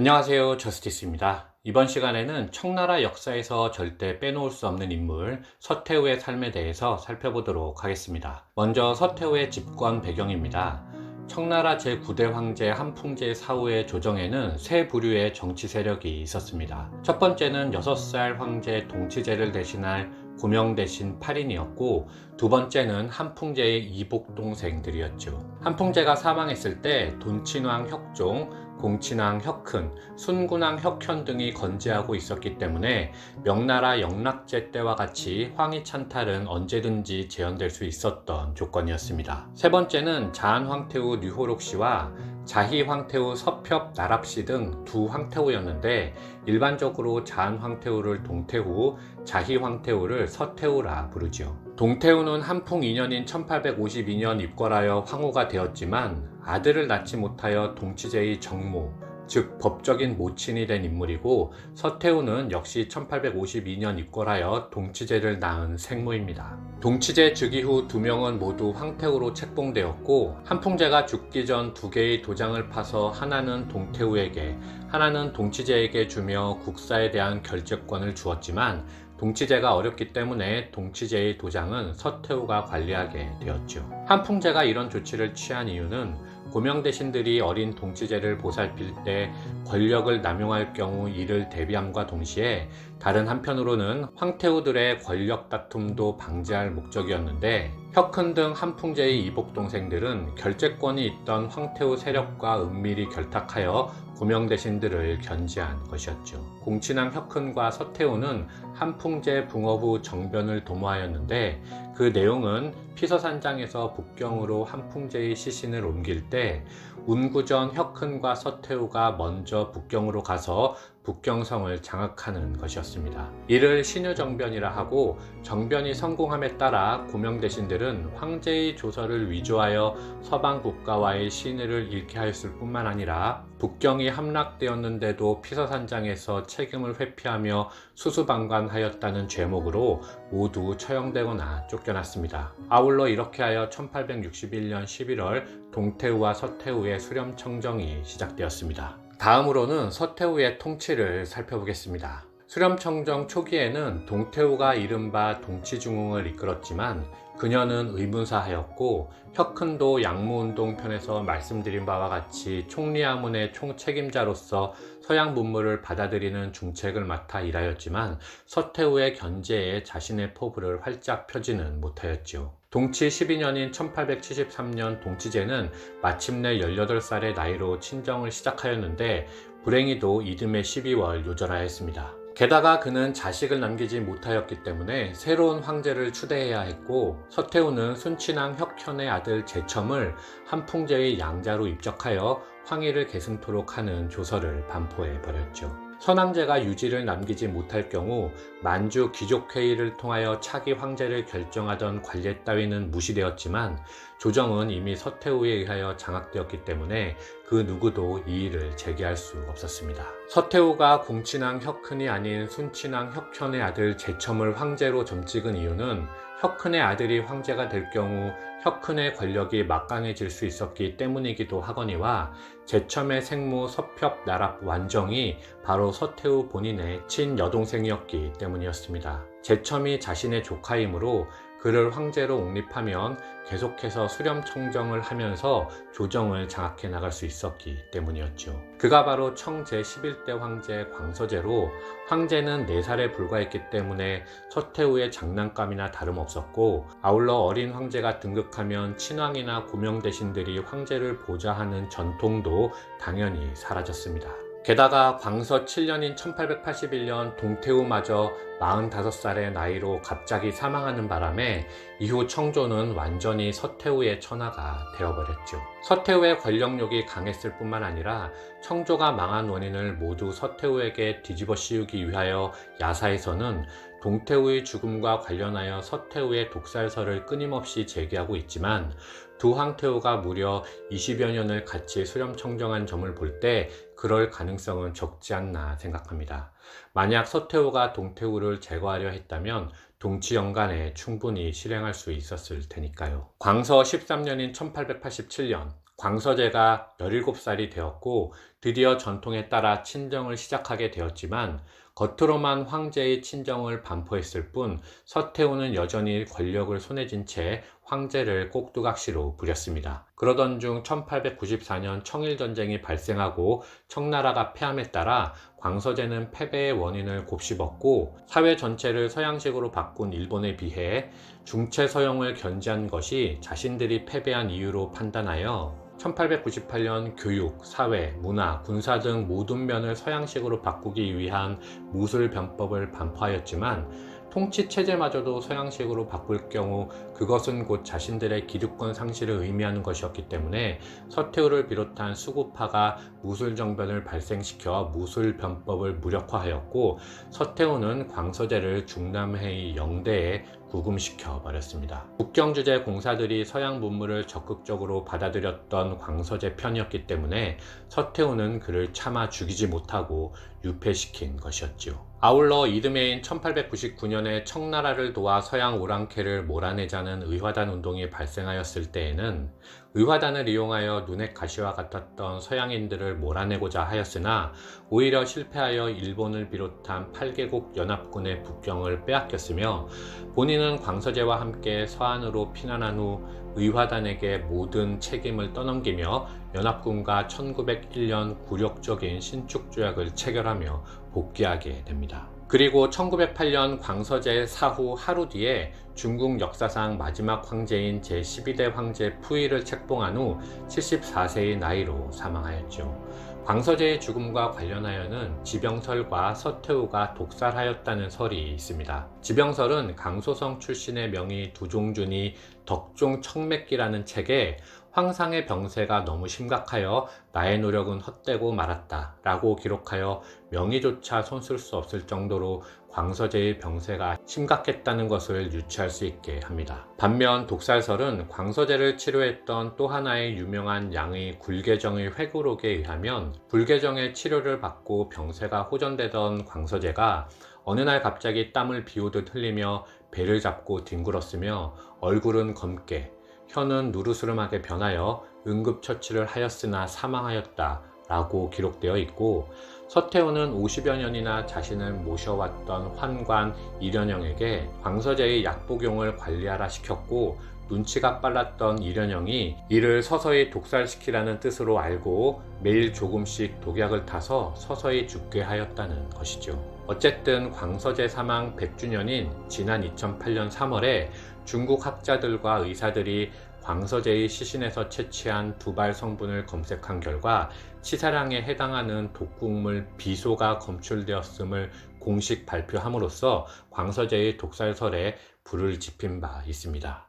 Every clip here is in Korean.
안녕하세요. 저스티스입니다. 이번 시간에는 청나라 역사에서 절대 빼놓을 수 없는 인물 서태후의 삶에 대해서 살펴보도록 하겠습니다. 먼저 서태후의 집권 배경입니다. 청나라 제9대 황제 한풍제 사후의 조정에는 세 부류의 정치 세력이 있었습니다. 첫 번째는 6살 황제 동치제를 대신할 고명 대신 8인이었고, 두 번째는 한풍제의 이복 동생들이었죠. 한풍제가 사망했을 때 돈친왕 혁종, 공친왕 혁흔, 순군왕 혁현 등이 건재하고 있었기 때문에 명나라 영락제 때와 같이 황위 찬탈은 언제든지 재현될 수 있었던 조건이었습니다. 세 번째는 자한 황태후 류호록 씨와 자희 황태후 서평 나랍 씨 등 두 황태후였는데, 일반적으로 자한 황태후를 동태후, 자희 황태후를 서태후라 부르죠. 동태후는 한풍 2년인 1852년 입궐하여 황후가 되었지만 아들을 낳지 못하여 동치제의 정모, 즉 법적인 모친이 된 인물이고, 서태후는 역시 1852년 입궐하여 동치제를 낳은 생모입니다. 동치제 즉위 후 두 명은 모두 황태후로 책봉되었고, 한풍제가 죽기 전 두 개의 도장을 파서 하나는 동태후에게, 하나는 동치제에게 주며 국사에 대한 결재권을 주었지만, 동치제가 어렵기 때문에 동치제의 도장은 서태후가 관리하게 되었죠. 한풍제가 이런 조치를 취한 이유는 고명 대신들이 어린 동치제를 보살필 때 권력을 남용할 경우 이를 대비함과 동시에, 다른 한편으로는 황태후들의 권력 다툼도 방지할 목적이었는데, 혁흔 등 한풍제의 이복 동생들은 결재권이 있던 황태후 세력과 은밀히 결탁하여 고명 대신들을 견제한 것이었죠. 공친왕 혁흔과 서태후는 한풍제 붕어 후 정변을 도모하였는데, 그 내용은 피서산장에서 북경으로 한풍제의 시신을 옮길 때 운구전 혁흔과 서태후가 먼저 북경으로 가서 북경성을 장악하는 것이었습니다. 이를 신유정변이라 하고, 정변이 성공함에 따라 고명 대신들은 황제의 조서를 위조하여 서방 국가와의 신의를 잃게 하였을 뿐만 아니라, 북경이 함락되었는데도 피서산장에서 책임을 회피하며 수수방관하였다는 죄목으로 모두 처형되거나 쫓겨났습니다. 아울러 이렇게 하여 1861년 11월 동태후와 서태후의 수렴청정이 시작되었습니다. 다음으로는 서태후의 통치를 살펴보겠습니다. 수렴청정 초기에는 동태후가 이른바 동치중흥을 이끌었지만, 그녀는 의문사하였고, 혁흔도 양무운동 편에서 말씀드린 바와 같이 총리하문의 총책임자로서 서양 문물을 받아들이는 중책을 맡아 일하였지만, 서태후의 견제에 자신의 포부를 활짝 펴지는 못하였죠. 동치 12년인 1873년 동치제는 마침내 18살의 나이로 친정을 시작하였는데, 불행히도 이듬해 12월 요절하였습니다. 게다가 그는 자식을 남기지 못하였기 때문에 새로운 황제를 추대해야 했고, 서태후는 순친왕 혁현의 아들 제첨을 한풍제의 양자로 입적하여 황위를 계승토록 하는 조서를 반포해 버렸죠. 선왕제가 유지를 남기지 못할 경우 만주 귀족회의를 통하여 차기 황제를 결정하던 관례 따위는 무시되었지만, 조정은 이미 서태후에 의하여 장악되었기 때문에 그 누구도 이의를 제기할 수 없었습니다. 서태후가 공친왕 혁흔이 아닌 순친왕 혁현의 아들 제첨을 황제로 점찍은 이유는, 혁흔의 아들이 황제가 될 경우 혁흔의 권력이 막강해질 수 있었기 때문이기도 하거니와, 제첨의 생모 서평 나랍 완정이 바로 서태후 본인의 친여동생이었기 때문이었습니다. 제첨이 자신의 조카이므로 그를 황제로 옹립하면 계속해서 수렴청정을 하면서 조정을 장악해 나갈 수 있었기 때문이었죠. 그가 바로 청 제11대 황제 광서제로, 황제는 4살에 불과했기 때문에 서태후의 장난감이나 다름없었고, 아울러 어린 황제가 등극하면 친왕이나 고명 대신들이 황제를 보좌하는 전통도 당연히 사라졌습니다. 게다가 광서 7년인 1881년 동태후마저 45살의 나이로 갑자기 사망하는 바람에 이후 청조는 완전히 서태후의 천하가 되어버렸죠. 서태후의 권력욕이 강했을 뿐만 아니라 청조가 망한 원인을 모두 서태후에게 뒤집어 씌우기 위하여 야사에서는 동태후의 죽음과 관련하여 서태후의 독살설을 끊임없이 제기하고 있지만, 두 황태후가 무려 20여 년을 같이 수렴청정한 점을 볼 때 그럴 가능성은 적지 않나 생각합니다. 만약 서태후가 동태후를 제거하려 했다면 동치연간에 충분히 실행할 수 있었을 테니까요. 광서 13년인 1887년 광서제가 17살이 되었고 드디어 전통에 따라 친정을 시작하게 되었지만 겉으로만 황제의 친정을 반포했을 뿐 서태후는 여전히 권력을 손에 쥔 채 황제를 꼭두각시로 부렸습니다. 그러던 중 1894년 청일전쟁이 발생하고 청나라가 패함에 따라 광서제는 패배의 원인을 곱씹었고 사회 전체를 서양식으로 바꾼 일본에 비해 중체 서용을 견지한 것이 자신들이 패배한 이유로 판단하여 1898년 교육, 사회, 문화, 군사 등 모든 면을 서양식으로 바꾸기 위한 무술변법을 반포하였지만 통치체제마저도 서양식으로 바꿀 경우 그것은 곧 자신들의 기득권 상실을 의미하는 것이었기 때문에 서태후를 비롯한 수구파가 무술정변을 발생시켜 무술변법을 무력화하였고 서태후는 광서제를 중남해의 영대에 구금시켜 버렸습니다. 국경주재 공사들이 서양 문물을 적극적으로 받아들였던 광서제 편이었기 때문에 서태후는 그를 차마 죽이지 못하고 유폐시킨 것이었죠. 아울러 이듬해인 1899년에 청나라를 도와 서양 오랑캐를 몰아내자는 의화단 운동이 발생하였을 때에는 의화단을 이용하여 눈의 가시와 같았던 서양인들을 몰아내고자 하였으나 오히려 실패하여 일본을 비롯한 8개국 연합군의 북경을 빼앗겼으며 본인은 광서제와 함께 서안으로 피난한 후 의화단에게 모든 책임을 떠넘기며 연합군과 1901년 굴욕적인 신축조약을 체결하며 복귀하게 됩니다. 그리고 1908년 광서제 사후 하루 뒤에 중국 역사상 마지막 황제인 제12대 황제 푸이를 책봉한 후 74세의 나이로 사망하였죠. 광서제의 죽음과 관련하여는 지병설과 서태후가 독살하였다는 설이 있습니다. 지병설은 강소성 출신의 명의 두종준이 덕종청맥기라는 책에 황상의 병세가 너무 심각하여 나의 노력은 헛되고 말았다 라고 기록하여 명의조차 손쓸 수 없을 정도로 광서제의 병세가 심각했다는 것을 유추할 수 있게 합니다. 반면 독살설은 광서제를 치료했던 또 하나의 유명한 양의 굴계정의 회고록에 의하면 불계정의 치료를 받고 병세가 호전되던 광서제가 어느 날 갑자기 땀을 비오듯 흘리며 배를 잡고 뒹굴었으며 얼굴은 검게 혀는 누르스름하게 변하여 응급처치를 하였으나 사망하였다 라고 기록되어 있고 서태후는 50여 년이나 자신을 모셔왔던 환관 이련영에게 광서제의 약복용을 관리하라 시켰고 눈치가 빨랐던 이련영이 이를 서서히 독살시키라는 뜻으로 알고 매일 조금씩 독약을 타서 서서히 죽게 하였다는 것이죠. 어쨌든 광서제 사망 100주년인 지난 2008년 3월에 중국 학자들과 의사들이 광서제의 시신에서 채취한 두발 성분을 검색한 결과 치사량에 해당하는 독극물 비소가 검출되었음을 공식 발표함으로써 광서제의 독살설에 불을 지핀 바 있습니다.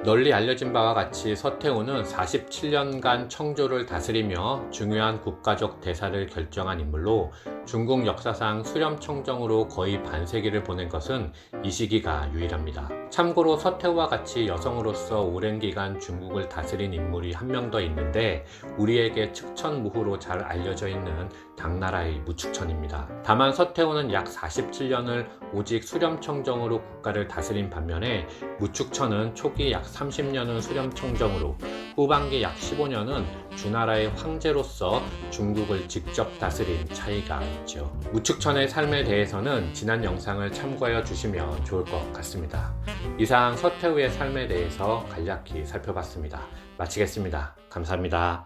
널리 알려진 바와 같이 서태후는 47년간 청조를 다스리며 중요한 국가적 대사를 결정한 인물로 중국 역사상 수렴청정으로 거의 반세기를 보낸 것은 이 시기가 유일합니다. 참고로 서태후와 같이 여성으로서 오랜 기간 중국을 다스린 인물이 한 명 더 있는데 우리에게 측천무후로 잘 알려져 있는 당나라의 무축천입니다. 다만 서태후는 약 47년을 오직 수렴청정으로 국가를 다스린 반면에 무축천은 초기 약 30년은 수렴청정으로 후반기 약 15년은 주나라의 황제로서 중국을 직접 다스린 차이가 있죠. 무축천의 삶에 대해서는 지난 영상을 참고하여 주시면 좋을 것 같습니다. 이상 서태후의 삶에 대해서 간략히 살펴봤습니다. 마치겠습니다. 감사합니다.